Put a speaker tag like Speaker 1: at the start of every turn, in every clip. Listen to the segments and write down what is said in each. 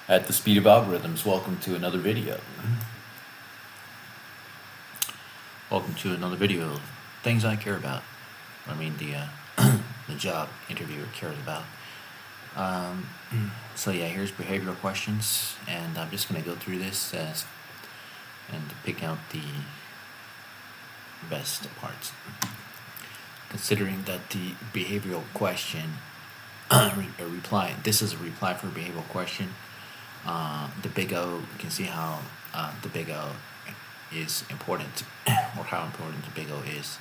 Speaker 1: At the speed of algorithms, welcome to another video. Welcome to another video of things I care about. I mean, the job interviewer cares about. So yeah, here's behavioral questions, and I'm just going to go through this and pick out the best parts. Considering that the behavioral question, this is a reply for a behavioral question. The big O, you can see how the big O is important, or how important the big O is.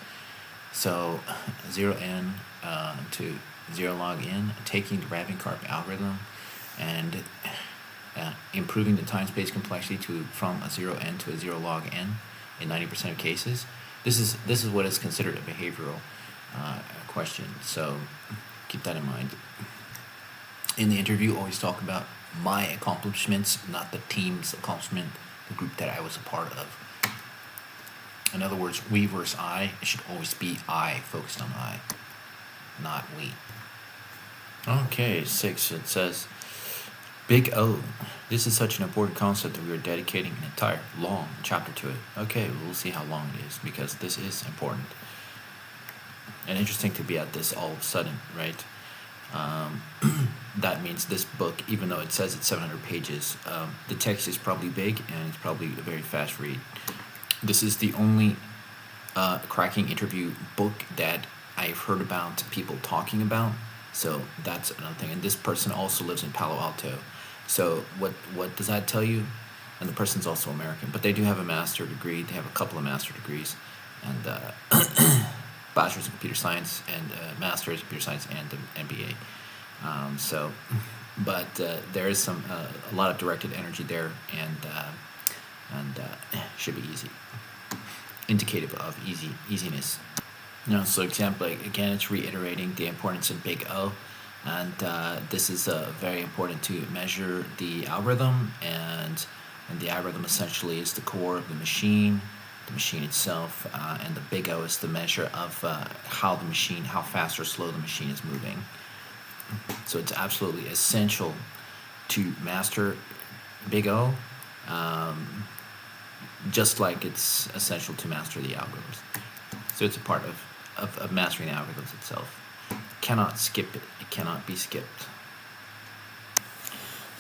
Speaker 1: So 0n to 0 log n, taking the Ravenclark algorithm and improving the time-space complexity from a 0n to a 0 log n in 90% of cases. This is what is considered a behavioral question. So keep that in mind. In the interview, always talk about my accomplishments, not the team's accomplishment, the group that I was a part of. In other words, we versus I. It should always be I, focused on I, not we. Okay, 6, it says, Big O. This is such an important concept that we are dedicating an entire long chapter to it. Okay, we'll see how long it is, because this is important. And interesting to be at this all of a sudden, right? That means this book, even though it says it's 700 pages, the text is probably big and it's probably a very fast read. This is the only cracking interview book that I've heard about people talking about. So that's another thing. And this person also lives in Palo Alto. So what does that tell you? And the person's also American, but they do have a master's degree. They have a couple of master's degrees, and bachelor's in computer science and master's in computer science and an MBA. But there is a lot of directed energy there, and should be easy, indicative of easiness. So example, again, it's reiterating the importance of big O, and this is very important to measure the algorithm, and the algorithm essentially is the core of the machine itself, and the big O is the measure of how fast or slow the machine is moving. So it's absolutely essential to master big O, just like it's essential to master the algorithms. So it's a part of mastering the algorithms itself. Cannot skip it. It cannot be skipped.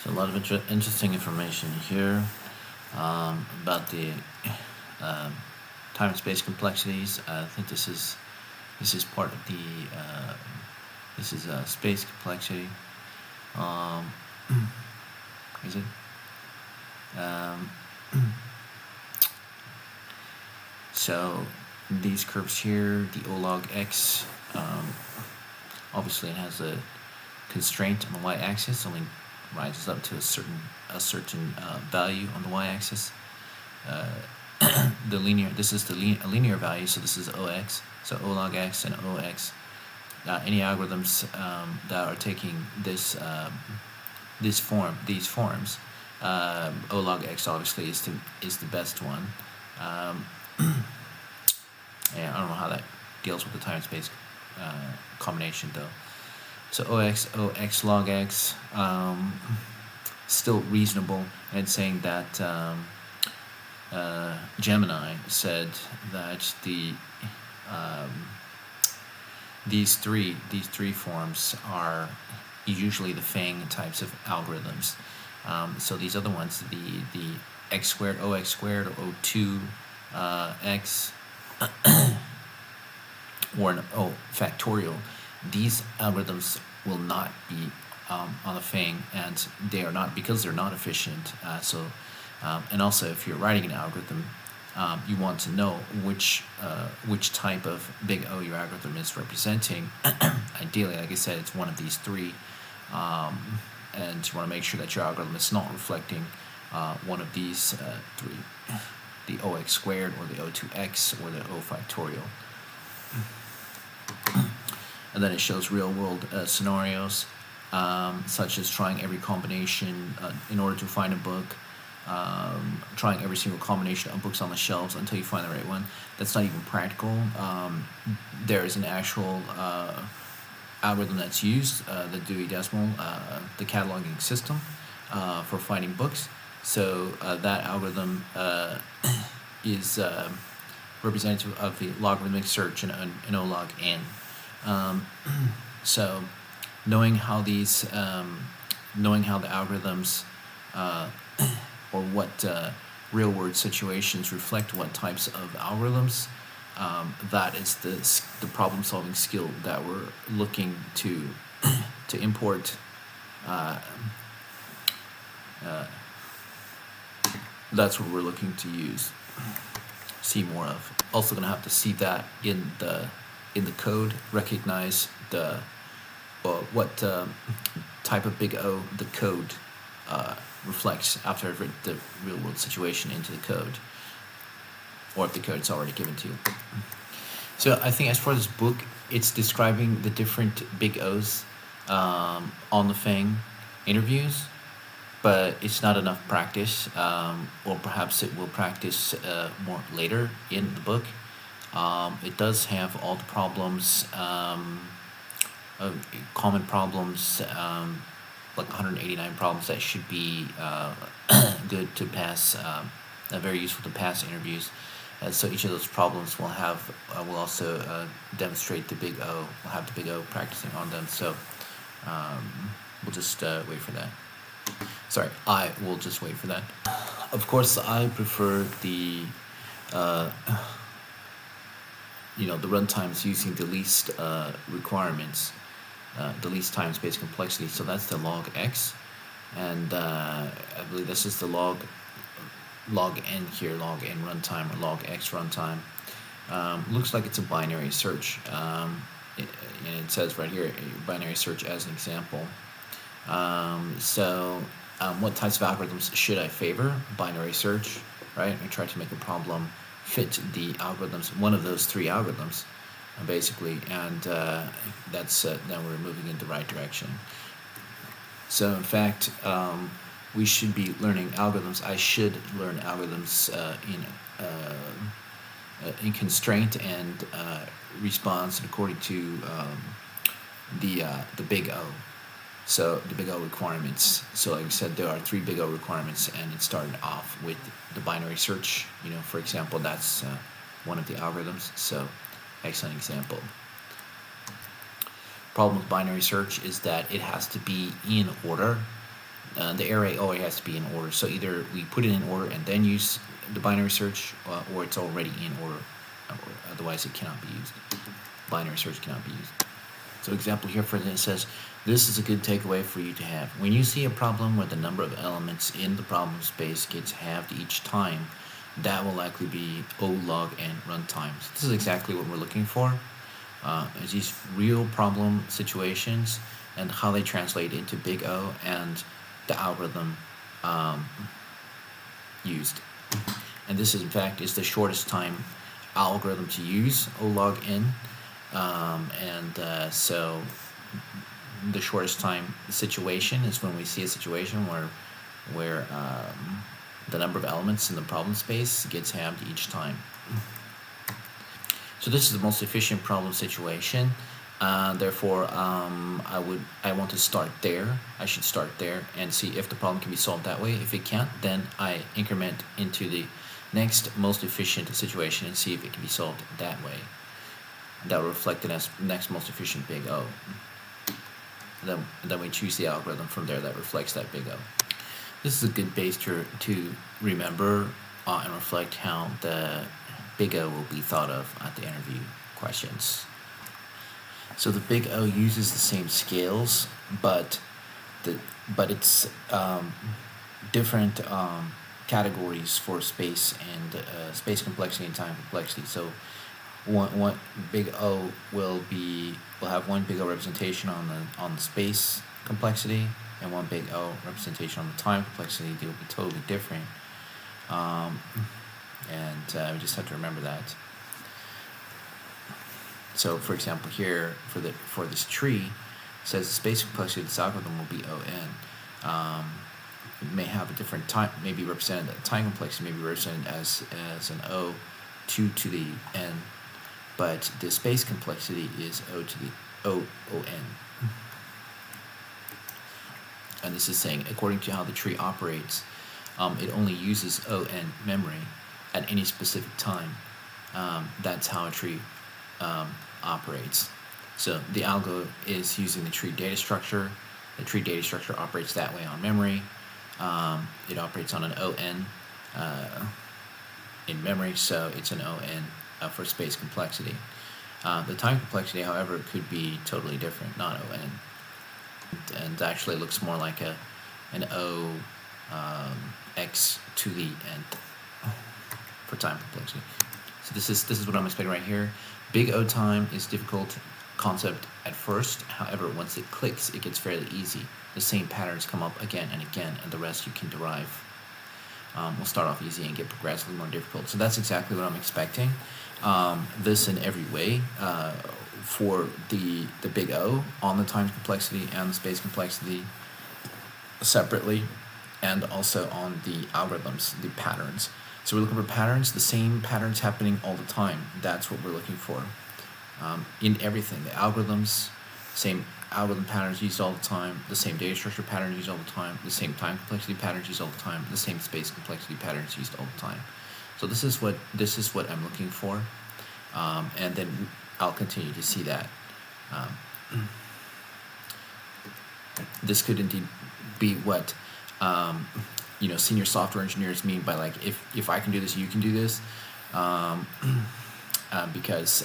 Speaker 1: So a lot of interesting information here about the time and space complexities. I think this is part of the this is space complexity. Is it? So these curves here, the O log x, obviously it has a constraint on the y-axis, only rises up to a certain value on the y-axis. This is a linear value, so this is OX, so O log x and OX. Any algorithms that are taking these forms, O log x obviously is the best one. Yeah, I don't know how that deals with the time and space combination though. So OX log x, still reasonable, and it's saying that Gemini said that these three forms are usually the Fang types of algorithms. So these other ones, the x squared, OX squared, or O2 x, or an O factorial, these algorithms will not be on the Fang, and they are not, because they're not efficient. And also, if you're writing an algorithm, you want to know which type of big O your algorithm is representing. Ideally, like I said, it's one of these three, and you want to make sure that your algorithm is not reflecting one of these three, the OX squared, or the O2x, or the O factorial. And then it shows real-world scenarios, such as trying every combination in order to find a book, trying every single combination of books on the shelves until you find the right one. That's not even practical. There is an actual algorithm that's used, the Dewey Decimal, the cataloging system, for finding books. So that algorithm is representative of the logarithmic search in O log n. So knowing how these, knowing how the algorithms or what real world situations reflect what types of algorithms, that is the problem solving skill that we're looking to to import. That's what we're looking to see more of. Also gonna have to see that in the code, recognize the what type of big O the code reflects after I've written the real world situation into the code, or if the code's already given to you. So I think as for this book, it's describing the different big O's on the Fang interviews, but it's not enough practice, or perhaps it will practice more later in the book. It does have all the problems, common problems, like 189 problems that should be good to pass, very useful to pass interviews. So each of those problems will have, will also demonstrate the big O, will have the big O practicing on them. So we'll just wait for that. Sorry, I will just wait for that. Of course, I prefer the the runtimes using the least requirements, the least time space complexity. So that's the log x, and I believe this is the log n here, log n runtime or log x runtime. Looks like it's a binary search, and it says right here binary search as an example. What types of algorithms should I favor? Binary search, right? I try to make a problem fit the algorithms, one of those three algorithms, basically, and that's now we're moving in the right direction. So in fact, we should be learning algorithms. I should learn algorithms in constraint and response according to the big O. So the big O requirements. So like I said, there are three big O requirements, and it started off with the binary search. For example, that's one of the algorithms. So excellent example. Problem with binary search is that it has to be in order. The array always has to be in order. So either we put it in order and then use the binary search, or it's already in order. Otherwise, it cannot be used. Binary search cannot be used. So example here, for instance, says, this is a good takeaway for you to have. When you see a problem where the number of elements in the problem space gets halved each time, that will likely be O log n runtime. So this is exactly what we're looking for. Is these real problem situations and how they translate into big O and the algorithm used. And this is, in fact, is the shortest time algorithm to use, O log n. So the shortest time situation is when we see a situation where the number of elements in the problem space gets halved each time. So this is the most efficient problem situation. Therefore, I want to start there. I should start there and see if the problem can be solved that way. If it can't, then I increment into the next most efficient situation and see if it can be solved that way. That will reflect the next most efficient big O. Then we choose the algorithm from there that reflects that big O. This is a good base to remember and reflect how the big O will be thought of at the interview questions. So the big O uses the same scales, but it's different categories for space and space complexity and time complexity. So one big O will have one big O representation on the space complexity and one big O representation on the time complexity. They will be totally different, and we just have to remember that. So, for example, here for this tree, it says the space complexity of this algorithm will be O(n). It may have a different time, maybe represented time complexity, may be represented as an O 2 to the n, but the space complexity is O to the O(n). and this is saying according to how the tree operates, it only uses O and memory at any specific time. That's how a tree operates. So the algo is using the tree data structure. The tree data structure operates that way on memory. It operates on an ON in memory, so it's an ON for space complexity. The time complexity, however, could be totally different, not ON, and actually looks more like an O x to the nth for time complexity. So this is what I'm expecting right here. Big O time is difficult concept at first. However, once it clicks, it gets fairly easy. The same patterns come up again and again, and the rest you can derive. Will start off easy and get progressively more difficult. So that's exactly what I'm expecting. This in every way for the big O on the time complexity and the space complexity separately, and also on the algorithms, the patterns. So we're looking for patterns, the same patterns happening all the time. That's what we're looking for. In everything, the algorithms, same algorithm patterns used all the time, the same data structure patterns used all the time, the same time complexity patterns used all the time, the same space complexity patterns used all the time. So this is what I'm looking for, and then I'll continue to see that. This could indeed be what senior software engineers mean by like, if I can do this, you can do this, because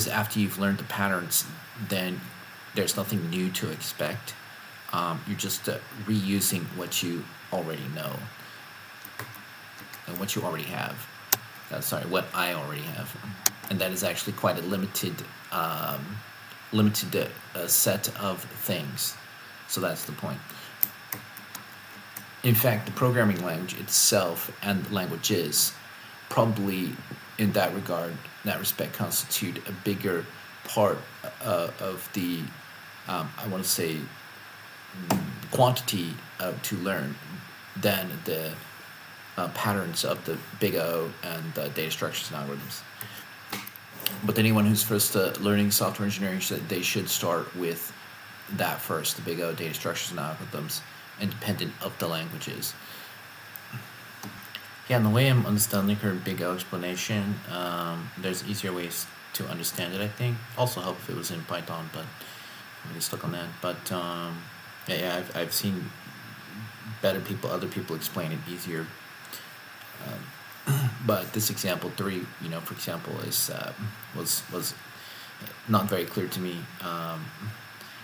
Speaker 1: after you've learned the patterns, then there's nothing new to expect. You're just reusing what you already know and what you already have. What I already have, and that is actually quite a limited set of things. So that's the point. In fact, the programming language itself and languages probably in that respect constitute a bigger part of the I want to say quantity to learn than the patterns of the big O and the data structures and algorithms. But anyone who's first learning software engineering, they should start with that first, the big O, data structures and algorithms, independent of the languages. Yeah, and the way I'm understanding her big O explanation, there's easier ways to understand it, I think. Also help if it was in Python, but I'm really stuck on that. But I've seen other people explain it easier. But this example 3, for example, was not very clear to me.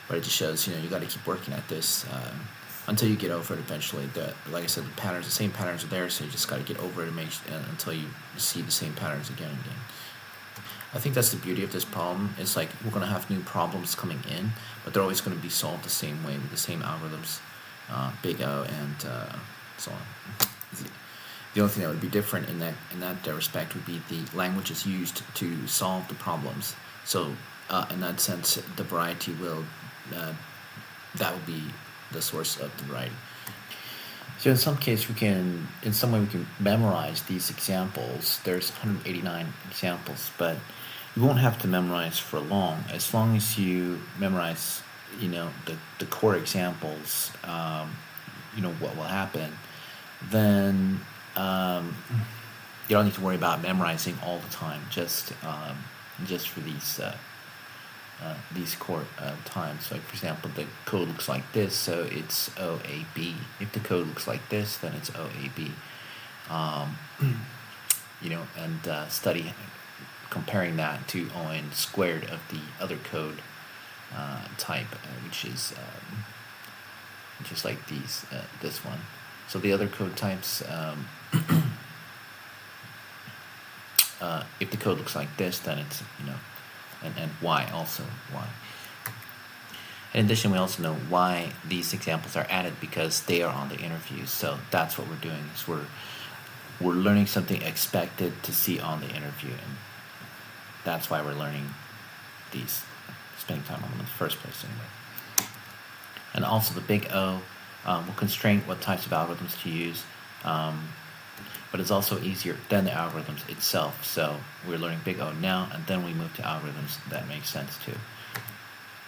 Speaker 1: But it just shows, you got to keep working at this until you get over it eventually. Like I said, the same patterns are there, so you just got to get over it until you see the same patterns again and again. I think that's the beauty of this problem. It's like we're going to have new problems coming in, but they're always going to be solved the same way with the same algorithms, big O and so on. The only thing that would be different in that respect would be the languages used to solve the problems. So in that sense, the variety will that would be the source of the variety. So in some way we can memorize these examples. There's 189 examples, but you won't have to memorize for long. As long as you memorize, the core examples, what will happen, then you don't need to worry about memorizing all the time. Just for these core times. So, for example, the code looks like this, so it's OAB. If the code looks like this, then it's OAB. And study comparing that to ON squared of the other code type, which is just like this one. So the other code types, if the code looks like this, then it's and why also why. In addition, we also know why these examples are added, because they are on the interviews. So that's what we're doing, is we're learning something expected to see on the interview, and that's why we're learning these, spending time on them in the first place anyway. And also the big O will constrain what types of algorithms to use, but it's also easier than the algorithms itself. So we're learning big O now, and then we move to algorithms. That makes sense too.